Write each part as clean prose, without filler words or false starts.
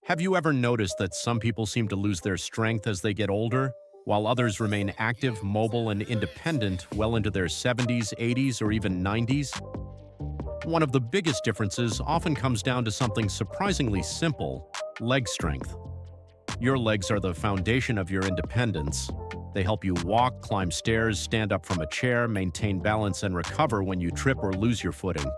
Have you ever noticed that some people seem to lose their strength as they get older, while others remain active, mobile, and independent well into their 70s, 80s, or even 90s? One of the biggest differences often comes down to something surprisingly simple: leg strength. Your legs are the foundation of your independence. They help you walk, climb stairs, stand up from a chair, maintain balance, and recover when you trip or lose your footing.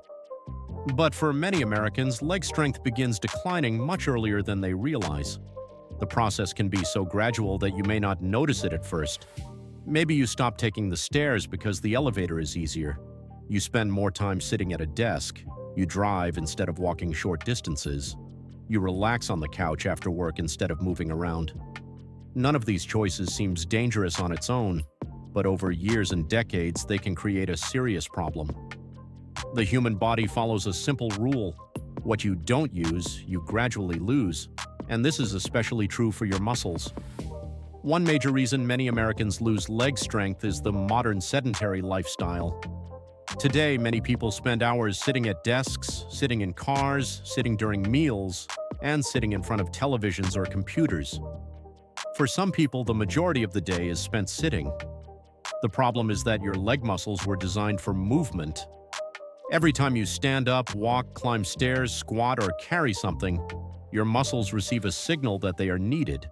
But for many Americans, leg strength begins declining much earlier than they realize. The process can be so gradual that you may not notice it at first. Maybe you stop taking the stairs because the elevator is easier. You spend more time sitting at a desk. You drive instead of walking short distances. You relax on the couch after work instead of moving around. None of these choices seems dangerous on its own, but over years and decades, they can create a serious problem. The human body follows a simple rule: what you don't use, you gradually lose, and this is especially true for your muscles. One major reason many Americans lose leg strength is the modern sedentary lifestyle. Today, many people spend hours sitting at desks, sitting in cars, sitting during meals, and sitting in front of televisions or computers. For some people, the majority of the day is spent sitting. The problem is that your leg muscles were designed for movement. Every time you stand up, walk, climb stairs, squat, or carry something, your muscles receive a signal that they are needed.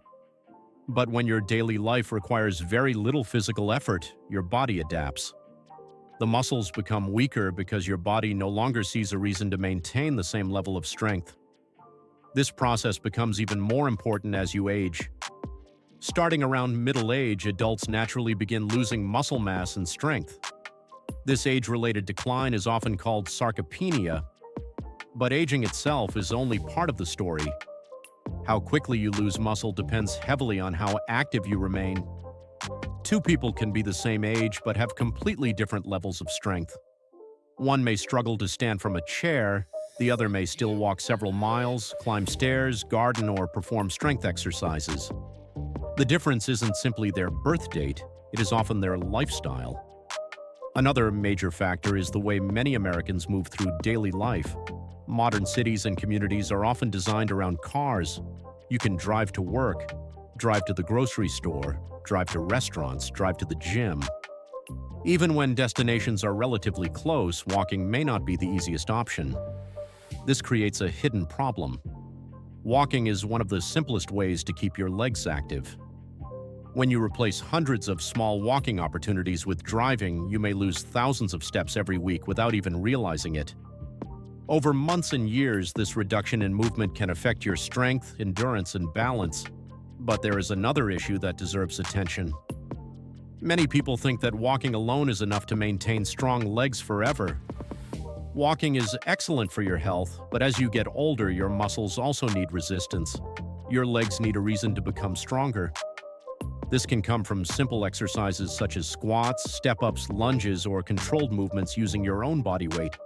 But when your daily life requires very little physical effort, your body adapts. The muscles become weaker because your body no longer sees a reason to maintain the same level of strength. This process becomes even more important as you age. Starting around middle age, adults naturally begin losing muscle mass and strength. This age-related decline is often called sarcopenia, but aging itself is only part of the story. How quickly you lose muscle depends heavily on how active you remain. Two people can be the same age but have completely different levels of strength. One may struggle to stand from a chair, the other may still walk several miles, climb stairs, garden, or perform strength exercises. The difference isn't simply their birth date, it is often their lifestyle. Another major factor is the way many Americans move through daily life. Modern cities and communities are often designed around cars. You can drive to work, drive to the grocery store, drive to restaurants, drive to the gym. Even when destinations are relatively close, walking may not be the easiest option. This creates a hidden problem. Walking is one of the simplest ways to keep your legs active. When you replace hundreds of small walking opportunities with driving, you may lose thousands of steps every week without even realizing it. Over months and years, this reduction in movement can affect your strength, endurance, and balance. But there is another issue that deserves attention. Many people think that walking alone is enough to maintain strong legs forever. Walking is excellent for your health, but as you get older, your muscles also need resistance. Your legs need a reason to become stronger. This can come from simple exercises such as squats, step-ups, lunges, or controlled movements using your own body weight.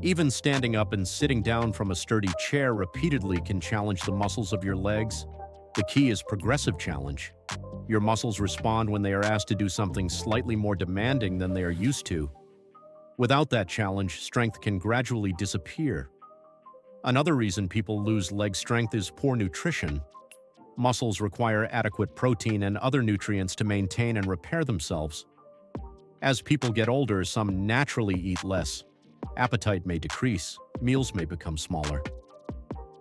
Even standing up and sitting down from a sturdy chair repeatedly can challenge the muscles of your legs. The key is progressive challenge. Your muscles respond when they are asked to do something slightly more demanding than they are used to. Without that challenge, strength can gradually disappear. Another reason people lose leg strength is poor nutrition. Muscles require adequate protein and other nutrients to maintain and repair themselves. As people get older, some naturally eat less. Appetite may decrease, meals may become smaller.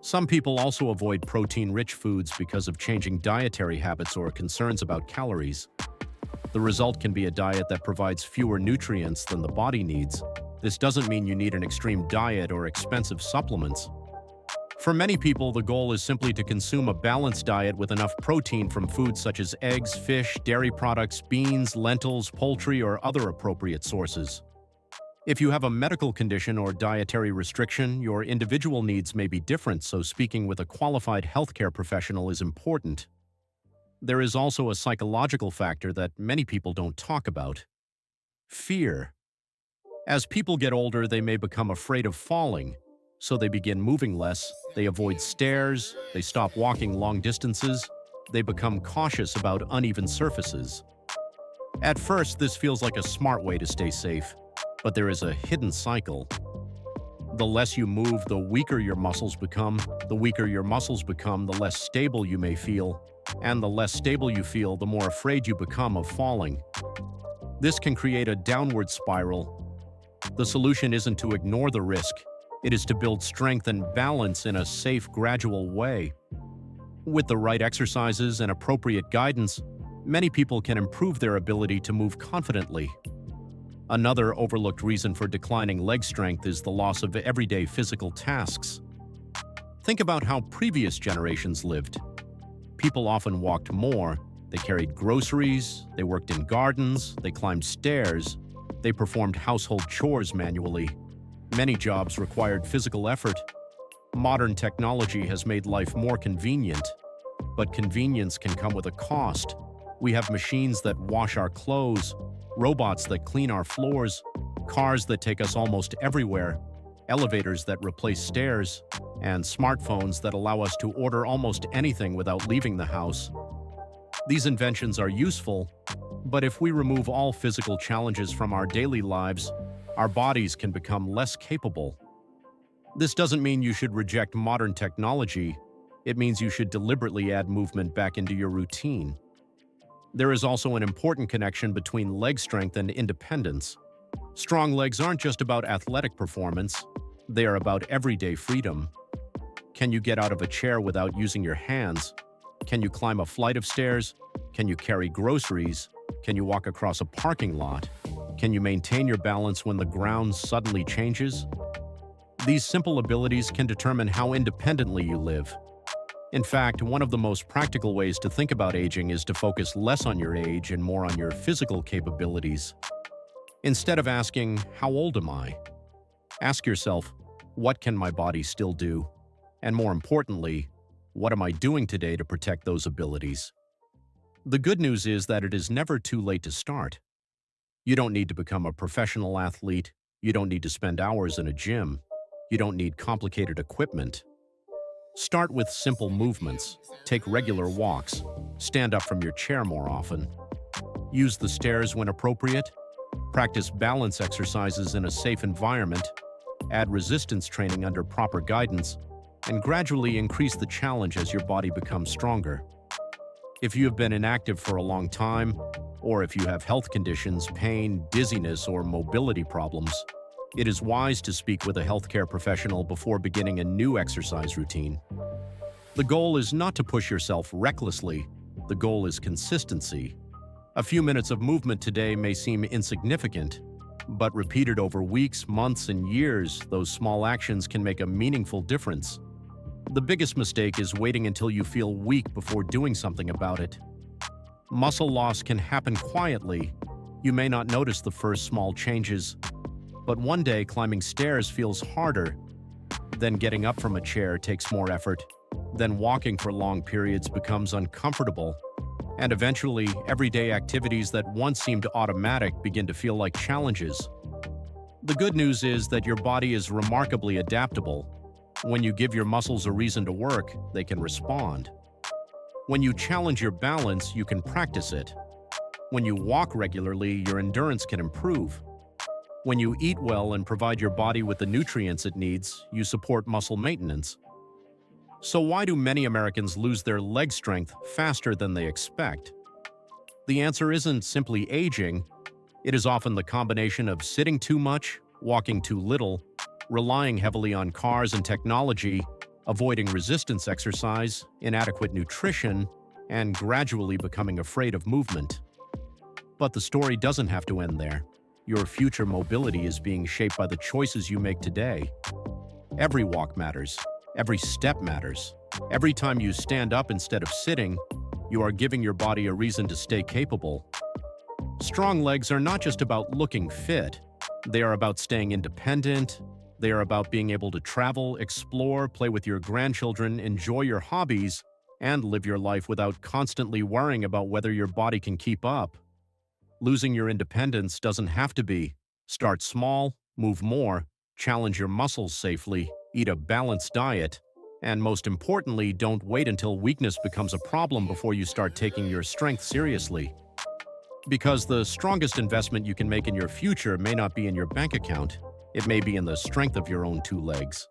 Some people also avoid protein-rich foods because of changing dietary habits or concerns about calories. The result can be a diet that provides fewer nutrients than the body needs. This doesn't mean you need an extreme diet or expensive supplements. For many people, the goal is simply to consume a balanced diet with enough protein from foods such as eggs, fish, dairy products, beans, lentils, poultry, or other appropriate sources. If you have a medical condition or dietary restriction, your individual needs may be different, so speaking with a qualified healthcare professional is important. There is also a psychological factor that many people don't talk about: fear. As people get older, they may become afraid of falling, so they begin moving less, they avoid stairs, they stop walking long distances, they become cautious about uneven surfaces. At first, this feels like a smart way to stay safe, but there is a hidden cycle. The less you move, the weaker your muscles become. The weaker your muscles become, the less stable you may feel. And the less stable you feel, the more afraid you become of falling. This can create a downward spiral. The solution isn't to ignore the risk. It is to build strength and balance in a safe, gradual way. With the right exercises and appropriate guidance, many people can improve their ability to move confidently. Another overlooked reason for declining leg strength is the loss of everyday physical tasks. Think about how previous generations lived. People often walked more, they carried groceries, they worked in gardens, they climbed stairs, they performed household chores manually. Many jobs required physical effort. Modern technology has made life more convenient, but convenience can come with a cost. We have machines that wash our clothes, robots that clean our floors, cars that take us almost everywhere, elevators that replace stairs, and smartphones that allow us to order almost anything without leaving the house. These inventions are useful, but if we remove all physical challenges from our daily lives, our bodies can become less capable. This doesn't mean you should reject modern technology. It means you should deliberately add movement back into your routine. There is also an important connection between leg strength and independence. Strong legs aren't just about athletic performance, they are about everyday freedom. Can you get out of a chair without using your hands? Can you climb a flight of stairs? Can you carry groceries? Can you walk across a parking lot? Can you maintain your balance when the ground suddenly changes? These simple abilities can determine how independently you live. In fact, one of the most practical ways to think about aging is to focus less on your age and more on your physical capabilities. Instead of asking, "How old am I?" ask yourself, "What can my body still do?" And more importantly, what am I doing today to protect those abilities? The good news is that it is never too late to start. You don't need to become a professional athlete. You don't need to spend hours in a gym. You don't need complicated equipment. Start with simple movements. Take regular walks. Stand up from your chair more often. Use the stairs when appropriate. Practice balance exercises in a safe environment. Add resistance training under proper guidance, and gradually increase the challenge as your body becomes stronger. If you have been inactive for a long time, or if you have health conditions, pain, dizziness, or mobility problems, it is wise to speak with a healthcare professional before beginning a new exercise routine. The goal is not to push yourself recklessly. The goal is consistency. A few minutes of movement today may seem insignificant, but repeated over weeks, months, and years, those small actions can make a meaningful difference. The biggest mistake is waiting until you feel weak before doing something about it. Muscle loss can happen quietly. You may not notice the first small changes, but one day climbing stairs feels harder. Then getting up from a chair takes more effort. Then walking for long periods becomes uncomfortable. And eventually, everyday activities that once seemed automatic begin to feel like challenges. The good news is that your body is remarkably adaptable. When you give your muscles a reason to work, they can respond. When you challenge your balance, you can practice it. When you walk regularly, your endurance can improve. When you eat well and provide your body with the nutrients it needs, you support muscle maintenance. So why do many Americans lose their leg strength faster than they expect? The answer isn't simply aging. It is often the combination of sitting too much, walking too little, relying heavily on cars and technology, avoiding resistance exercise, inadequate nutrition, and gradually becoming afraid of movement. But the story doesn't have to end there. Your future mobility is being shaped by the choices you make today. Every walk matters. Every step matters. Every time you stand up instead of sitting, you are giving your body a reason to stay capable. Strong legs are not just about looking fit. They are about staying independent. They are about being able to travel, explore, play with your grandchildren, enjoy your hobbies, and live your life without constantly worrying about whether your body can keep up. Losing your independence doesn't have to be. Start small, move more, challenge your muscles safely, eat a balanced diet, and most importantly, don't wait until weakness becomes a problem before you start taking your strength seriously. Because the strongest investment you can make in your future may not be in your bank account. It may be in the strength of your own two legs.